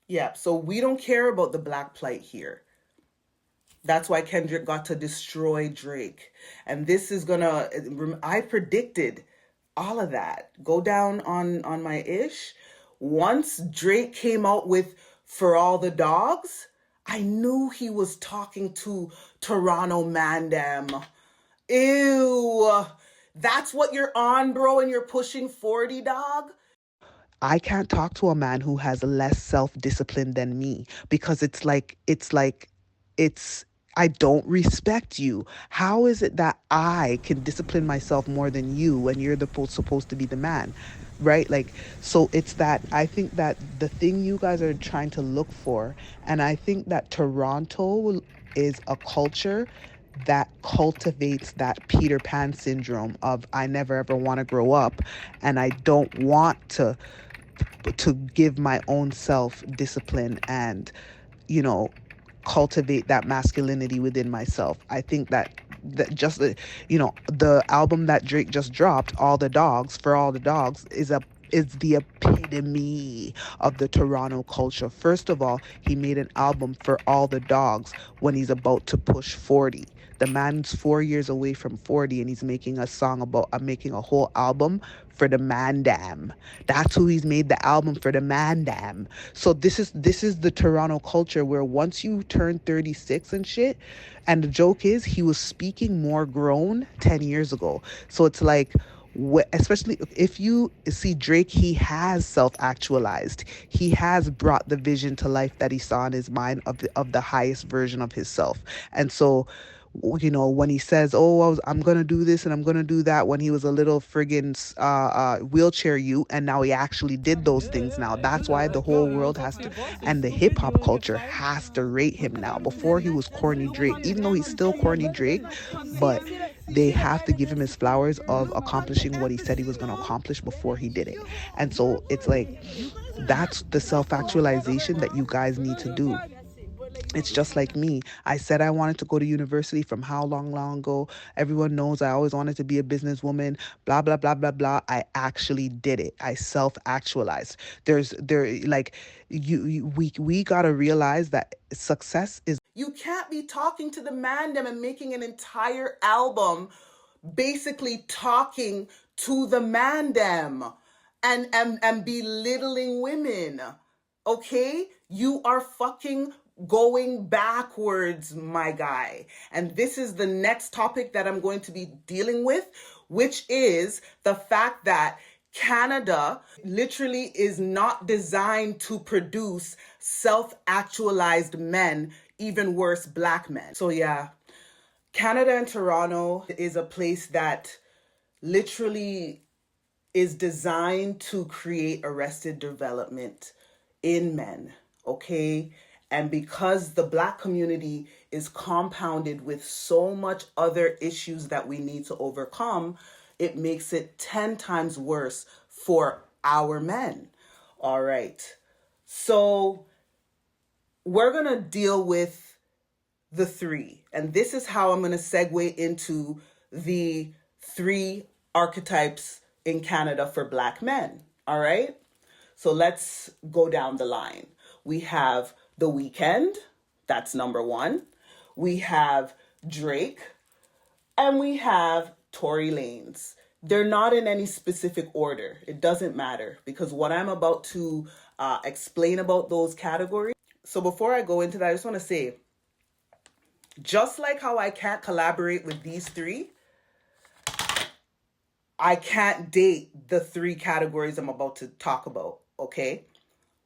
Yeah, so we don't care about the black plight here. That's why Kendrick got to destroy Drake. And this is gonna, I predicted all of that. Go down on my ish. Once Drake came out with For All the Dogs, I knew he was talking to Toronto Mandem. Ew. That's what you're on, bro, and you're pushing 40, dog? I can't talk to a man who has less self-discipline than me because it's I don't respect you. How is it that I can discipline myself more than you when you're supposed to be the man? Right? Like, so it's that I think that the thing you guys are trying to look for, and I think that Toronto is a culture that cultivates that Peter Pan syndrome of I never ever want to grow up and I don't want to give my own self discipline and, you know, cultivate that masculinity within myself. I think that just the album that Drake just dropped, All the Dogs, For All the Dogs, is the epitome of the Toronto culture. First of all, he made an album for all the dogs when he's about to push 40. The man's 4 years away from 40 and he's making a song about making a whole album for the Mandem. That's who he's made the album for, the Mandem. So this is the Toronto culture where once you turn 36 and shit, and the joke is he was speaking more grown 10 years ago. So it's like, especially if you see Drake, he has self-actualized. He has brought the vision to life that he saw in his mind of the highest version of himself. And so, when he says, "Oh, I'm gonna do this and I'm gonna do that," when he was a little friggin' wheelchair you, and now he actually did those things. Now that's why the whole world has to, and the hip hop culture has to rate him now. Before he was corny Drake, even though he's still corny Drake, but they have to give him his flowers of accomplishing what he said he was going to accomplish before he did it. And so it's like, that's the self actualization that you guys need to do. It's just like me. I said I wanted to go to university from how long ago? Everyone knows I always wanted to be a businesswoman, blah, blah, blah, blah, blah. I actually did it. I self-actualized. Like, we got to realize that success is. You can't be talking to the Mandem and making an entire album basically talking to the Mandem and belittling women. Okay? You are fucking going backwards, my guy. And this is the next topic that I'm going to be dealing with, which is the fact that Canada literally is not designed to produce self-actualized men, even worse, black men. So yeah, Canada and Toronto is a place that literally is designed to create arrested development in men, okay? And because the black community is compounded with so much other issues that we need to overcome, it makes it 10 times worse for our men. All right. So we're going to deal with the three. And this is how I'm going to segue into the three archetypes in Canada for black men. All right. So let's go down the line. We have The Weeknd. That's number one. We have Drake. And we have Tory Lanez. They're not in any specific order. It doesn't matter because what I'm about to explain about those categories. So before I go into that, I just want to say, just like how I can't collaborate with these three, I can't date the three categories I'm about to talk about, okay?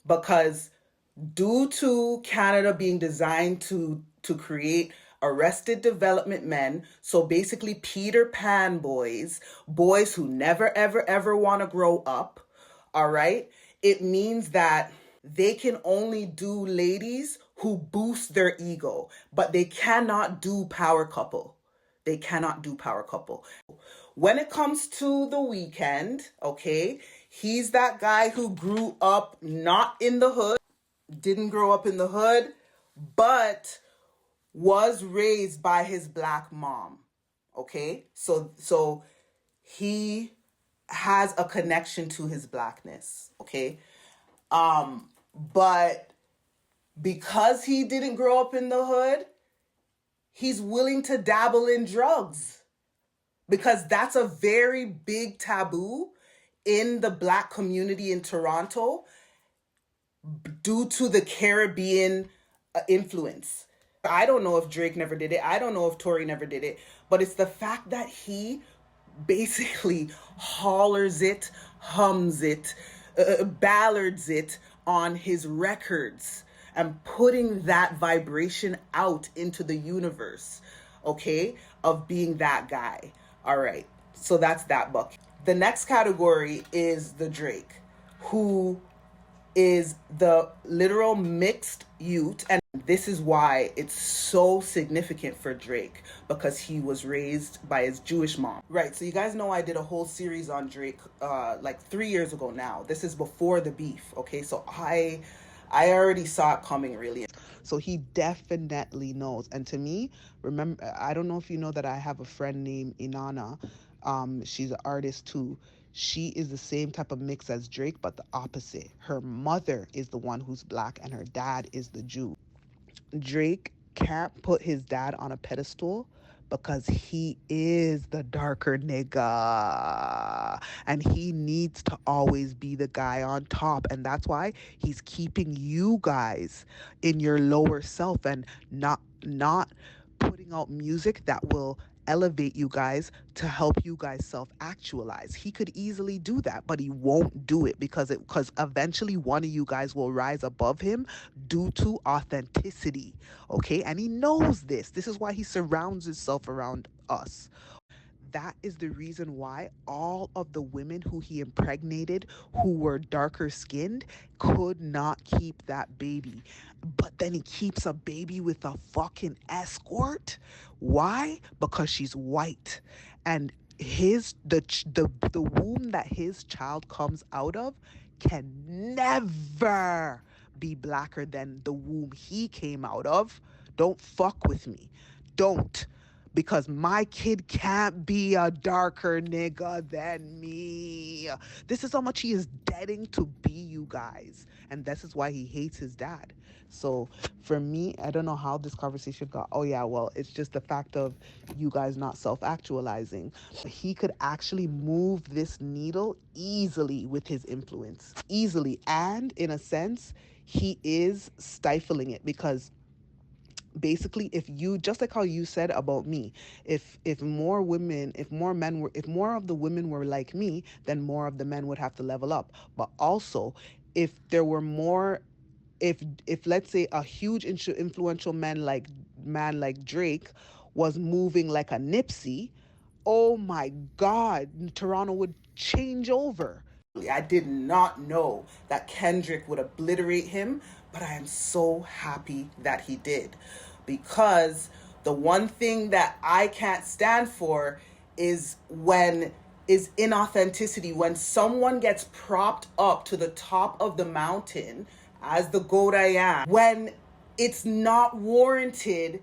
Because due to Canada being designed to create arrested development men, so basically Peter Pan boys who never, ever, ever want to grow up, all right? It means that they can only do ladies who boost their ego, but they cannot do power couple. They cannot do power couple. When it comes to The Weeknd, okay, he's that guy who grew up not in the hood, didn't grow up in the hood, but was raised by his black mom. Okay? So he has a connection to his blackness, okay? But Because he didn't grow up in the hood, he's willing to dabble in drugs because that's a very big taboo in the Black community in Toronto due to the Caribbean influence. I don't know if Drake never did it. I don't know if Tory never did it. But it's the fact that he basically hollers it, hums it, ballards it on his records and putting that vibration out into the universe, okay, of being that guy. All right, so that's that bucket. The next category is the Drake, who is the literal mixed youth. And this is why it's so significant for Drake, because he was raised by his Jewish mom. Right, so you guys know I did a whole series on Drake like 3 years ago now. This is before the beef, okay? So I already saw it coming, really. So he definitely knows. And to me, remember, I don't know if you know that I have a friend named Inanna. She's an artist too. She is the same type of mix as Drake, but the opposite. Her mother is the one who's Black and her dad is the Jew. Drake can't put his dad on a pedestal because he is the darker nigga and he needs to always be the guy on top, and that's why he's keeping you guys in your lower self and not putting out music that will elevate you guys to help you guys self-actualize. He could easily do that, but he won't do it because eventually one of you guys will rise above him due to authenticity, okay? And he knows this. This is why he surrounds himself around us. That is the reason why all of the women who he impregnated who were darker skinned could not keep that baby. But then he keeps a baby with a fucking escort. Why? Because she's white. And the womb that his child comes out of can never be blacker than the womb he came out of. Don't fuck with me. Don't. Because my kid can't be a darker nigga than me. This is how much he is deading to be you guys. And this is why he hates his dad. So for me, I don't know how this conversation got. Oh yeah, well, it's just the fact of you guys not self-actualizing. He could actually move this needle easily with his influence. Easily. And in a sense, he is stifling it because basically, if you, just like how you said about me, if more women, if more men were, if more of the women were like me, then more of the men would have to level up. But also, if there were more, if let's say a huge influential man like Drake was moving like a Nipsey, oh my God, Toronto would change over. I did not know that Kendrick would obliterate him, but I am so happy that he did. Because the one thing that I can't stand for is inauthenticity. When someone gets propped up to the top of the mountain as the goat I am, when it's not warranted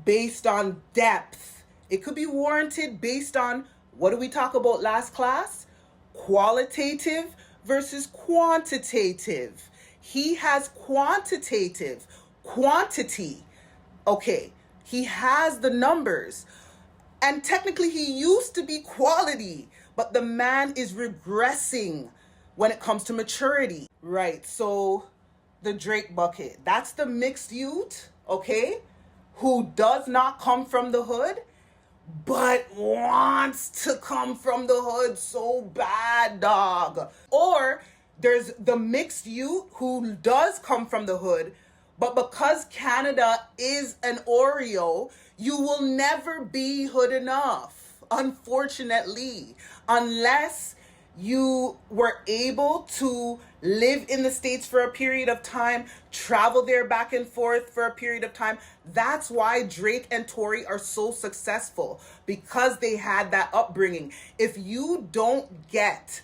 based on depth. It could be warranted based on, what did we talk about last class? Qualitative versus quantitative. He has quantitative, quantity. Okay, he has the numbers. And technically he used to be quality, but the man is regressing when it comes to maturity. Right, so the Drake bucket, that's the mixed youth, okay, who does not come from the hood, but wants to come from the hood so bad, dog. Or there's the mixed youth who does come from the hood, but because Canada is an Oreo, you will never be hood enough, unfortunately, unless you were able to live in the States for a period of time, travel there back and forth for a period of time. That's why Drake and Tory are so successful, because they had that upbringing. If you don't get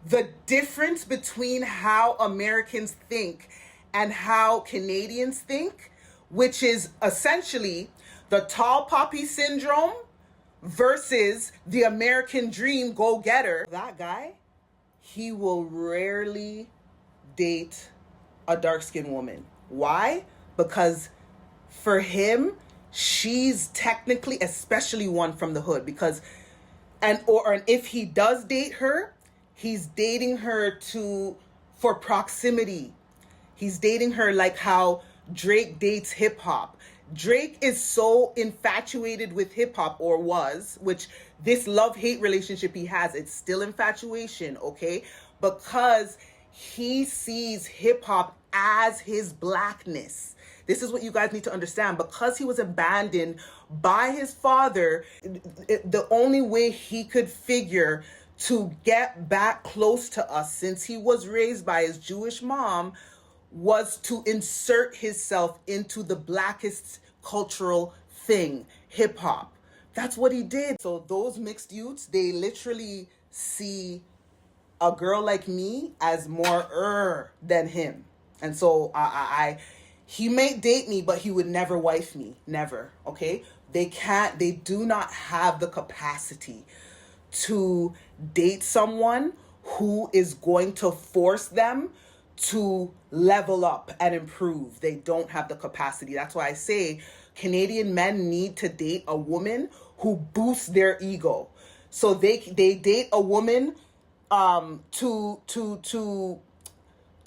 the difference between how Americans think and how Canadians think, which is essentially the tall poppy syndrome versus the American dream go-getter, that guy, he will rarely date a dark-skinned woman. Why? because for him, she's technically, especially one from the hood, because and if he does date her, he's dating her for proximity. He's dating her like how Drake dates hip hop. Drake is so infatuated with hip hop, or was, which this love-hate relationship he has, it's still infatuation, okay? Because he sees hip hop as his blackness. This is what you guys need to understand. Because he was abandoned by his father, the only way he could figure to get back close to us, since he was raised by his Jewish mom, was to insert himself into the blackest cultural thing, hip hop. That's what he did. So those mixed youths, they literally see a girl like me as more than him. And so he may date me, but he would never wife me. Never. Okay? They do not have the capacity to date someone who is going to force them to level up and improve. They don't have the capacity. That's why I say Canadian men need to date a woman who boosts their ego. So they date a woman to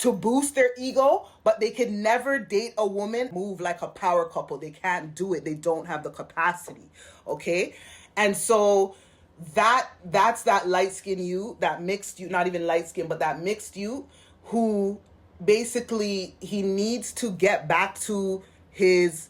boost their ego, but they can never date a woman move like a power couple. They can't do it. They don't have the capacity. Okay? And so that's that light skin you, that mixed you, not even light skin, but that mixed you, who basically he needs to get back to his